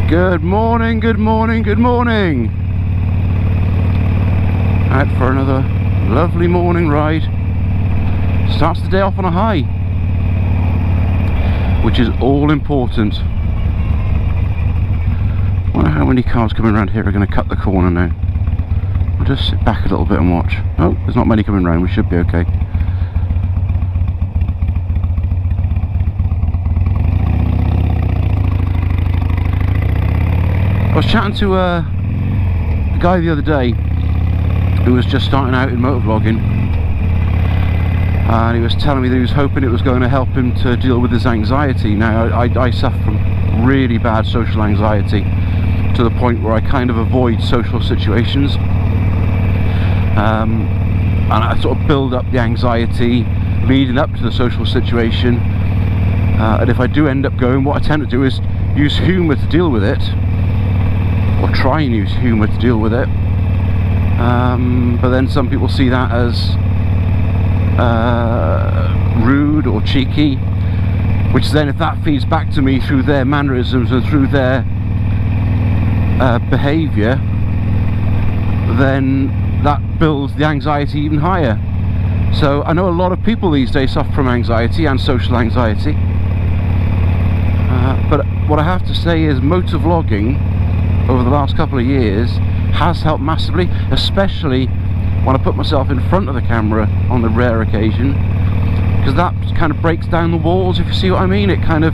Good morning, good morning, good morning. Out for another lovely morning ride. Starts the day off on a high, which is all important. I wonder how many cars coming around here are going to cut the corner now. I'll just sit back a little bit and watch. Oh, there's not many coming around, we should be okay. I was chatting to a guy the other day who was just starting out in motovlogging, and he was telling me that he was hoping it was going to help him to deal with his anxiety. Now I suffer from really bad social anxiety to the point where I kind of avoid social situations, and I sort of build up the anxiety leading up to the social situation, and if I do end up going, what I tend to do is use humour to deal with it, or try and use humour to deal with it, but then some people see that as rude or cheeky, which then, if that feeds back to me through their mannerisms and through their behaviour, then that builds the anxiety even higher. So I know a lot of people these days suffer from anxiety and social anxiety, but what I have to say is motovlogging over the last couple of years has helped massively, especially when I put myself in front of the camera on the rare occasion, because that kind of breaks down the walls, if you see what I mean. It kind of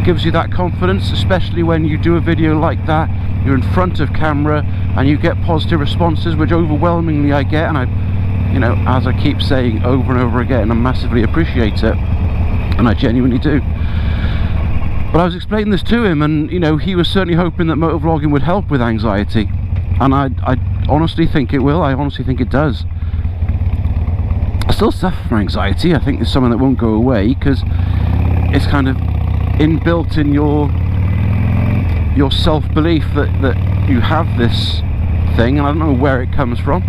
gives you that confidence, especially when you do a video like that, you're in front of camera and you get positive responses, which overwhelmingly I get, and I, you know, as I keep saying over and over again, I massively appreciate it, and I genuinely do. But I was explaining this to him, and you know, he was certainly hoping that motovlogging would help with anxiety, and I honestly think it will. I honestly think it does. I still suffer from anxiety. I think it's something that won't go away, because it's kind of inbuilt in your self-belief that you have this thing, and I don't know where it comes from.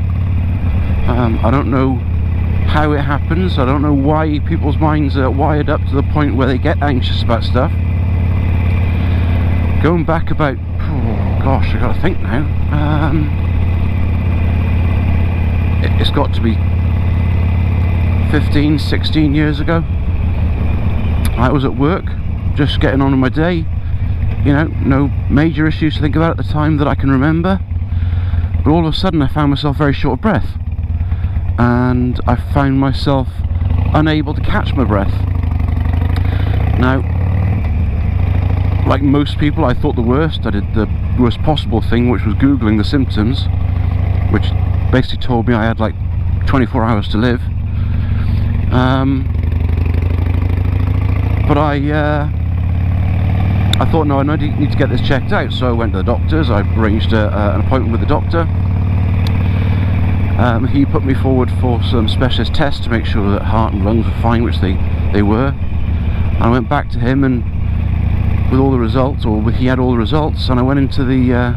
I don't know how it happens. I don't know why people's minds are wired up to the point where they get anxious about stuff. Going back about, oh gosh, I gotta think now. It's got to be 15, 16 years ago. I was at work, just getting on with my day. You know, no major issues to think about at the time that I can remember. But all of a sudden I found myself very short of breath. And I found myself unable to catch my breath. Now, like most people, I thought the worst. I did the worst possible thing, which was Googling the symptoms, which basically told me I had like 24 hours to live. But I thought, no, I need to get this checked out. So I went to the doctors. I arranged an appointment with the doctor. He put me forward for some specialist tests to make sure that heart and lungs were fine, which they were. And I went back to him, and with all the results, or he had all the results, and I went into the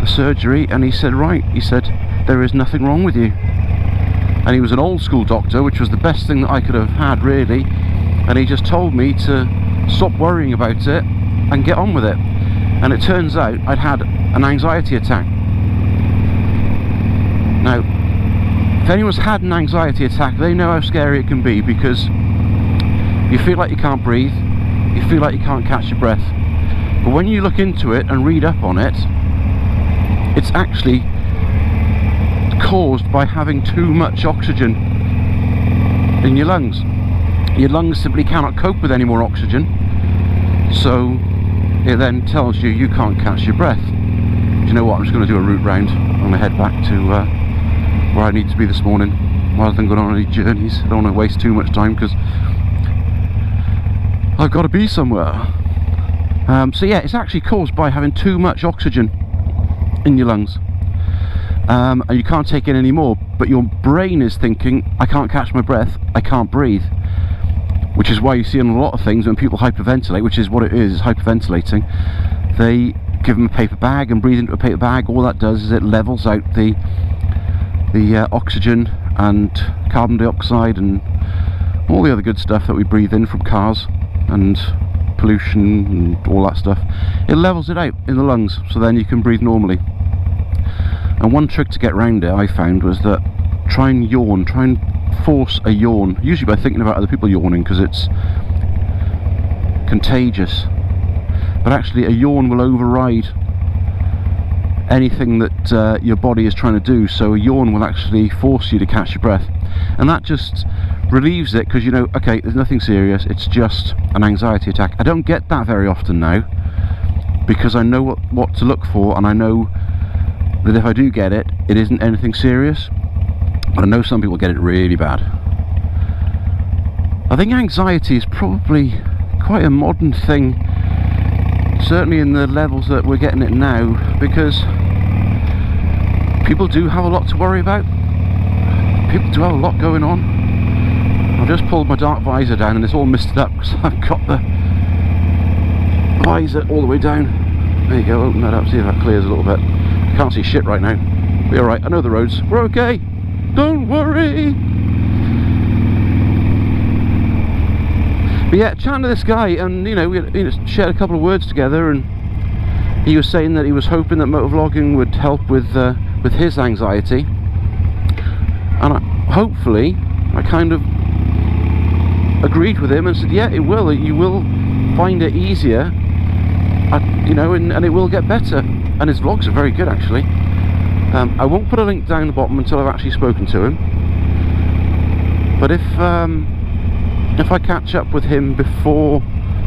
surgery, and he said, right, he said, there is nothing wrong with you. And he was an old school doctor, which was the best thing that I could have had, really, and he just told me to stop worrying about it and get on with it. And it turns out I'd had an anxiety attack. Now, if anyone's had an anxiety attack, they know how scary it can be, because you feel like you can't breathe, you feel like you can't catch your breath. But when you look into it and read up on it, it's actually caused by having too much oxygen in your lungs. Your lungs simply cannot cope with any more oxygen, so it then tells you you can't catch your breath. Do you know what, I'm just going to do a route round. I'm going to head back to where I need to be this morning, rather than going on any journeys. I don't want to waste too much time, because I've got to be somewhere. So yeah, it's actually caused by having too much oxygen in your lungs, and you can't take in any more, but your brain is thinking, I can't catch my breath, I can't breathe, which is why you see in a lot of things when people hyperventilate, which is what it is hyperventilating, they give them a paper bag and breathe into a paper bag. All that does is it levels out the oxygen and carbon dioxide and all the other good stuff that we breathe in from cars and pollution and all that stuff, it levels it out in the lungs, so then you can breathe normally. And one trick to get around it, I found, was that try and yawn, try and force a yawn, usually by thinking about other people yawning, because it's contagious. But actually a yawn will override anything that your body is trying to do, so a yawn will actually force you to catch your breath, and that just relieves it, because you know, okay, there's nothing serious, it's just an anxiety attack. I don't get that very often now, because I know what to look for, and I know that if I do get it, it isn't anything serious. But I know some people get it really bad. I think anxiety is probably quite a modern thing, certainly in the levels that we're getting it now, because people do have a lot to worry about. People do have a lot going on. I've just pulled my dark visor down and it's all misted up because I've got the visor all the way down. There you go, open that up, see if that clears a little bit. I can't see shit right now. We're alright, I know the roads. We're okay. Don't worry. But yeah, chatting to this guy, and you know, we shared a couple of words together, and he was saying that he was hoping that motovlogging would help with his anxiety, and hopefully I kind of agreed with him and said, yeah, it will. You will find it easier, you know, and it will get better. And his vlogs are very good, actually. I won't put a link down the bottom until I've actually spoken to him. But if I catch up with him before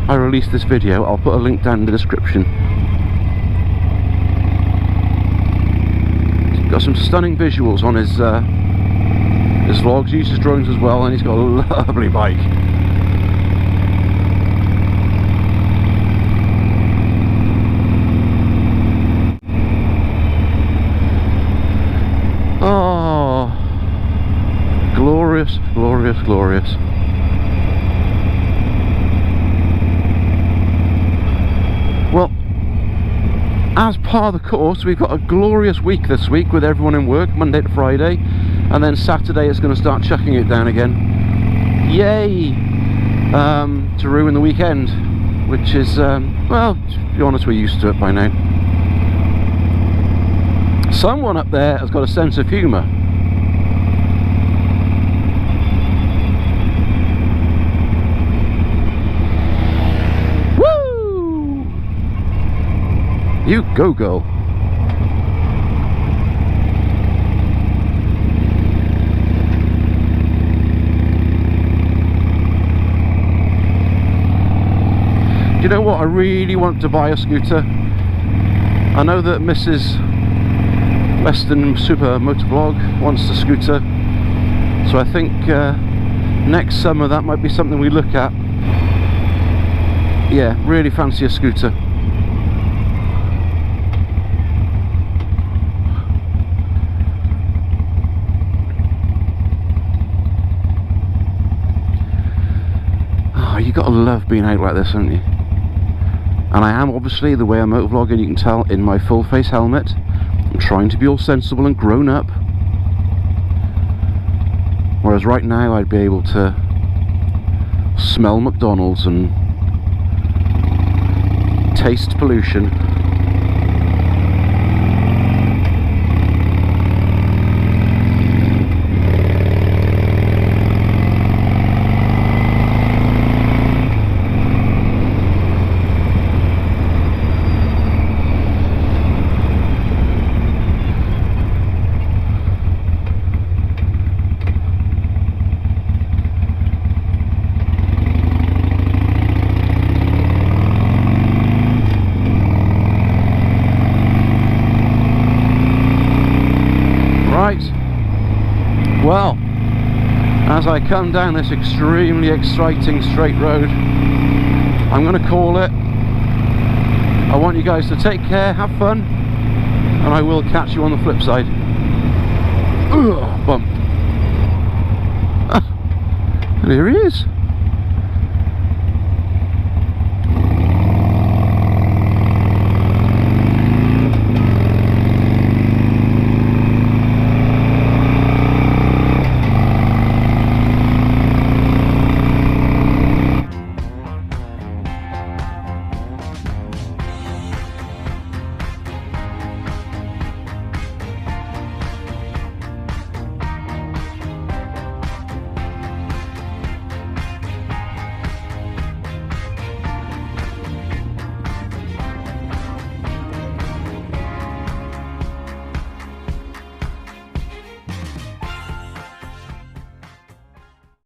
I release this video, I'll put a link down in the description. He's got some stunning visuals on his vlogs. He uses drones as well, and he's got a lovely bike. Oh, glorious, glorious, glorious. Well, as part of the course, we've got a glorious week this week with everyone in work, Monday to Friday, and then Saturday it's going to start chucking it down again. Yay! To ruin the weekend, which is, well, to be honest, we're used to it by now. Someone up there has got a sense of humour. Woo! You go, girl. Do you know what? I really want to buy a scooter. I know that Mrs. Weston Super Motovlog wants a scooter, so I think next summer that might be something we look at. Yeah, really fancy a scooter. Oh, you gotta love being out like this, don't you? And I am, obviously, the way I'm motovlogging, you can tell, in my full face helmet. I'm trying to be all sensible and grown up. Whereas right now I'd be able to smell McDonald's and taste pollution. Well, as I come down this extremely exciting straight road, I'm going to call it. I want you guys to take care, have fun, and I will catch you on the flip side. Ugh, bump. And here he is.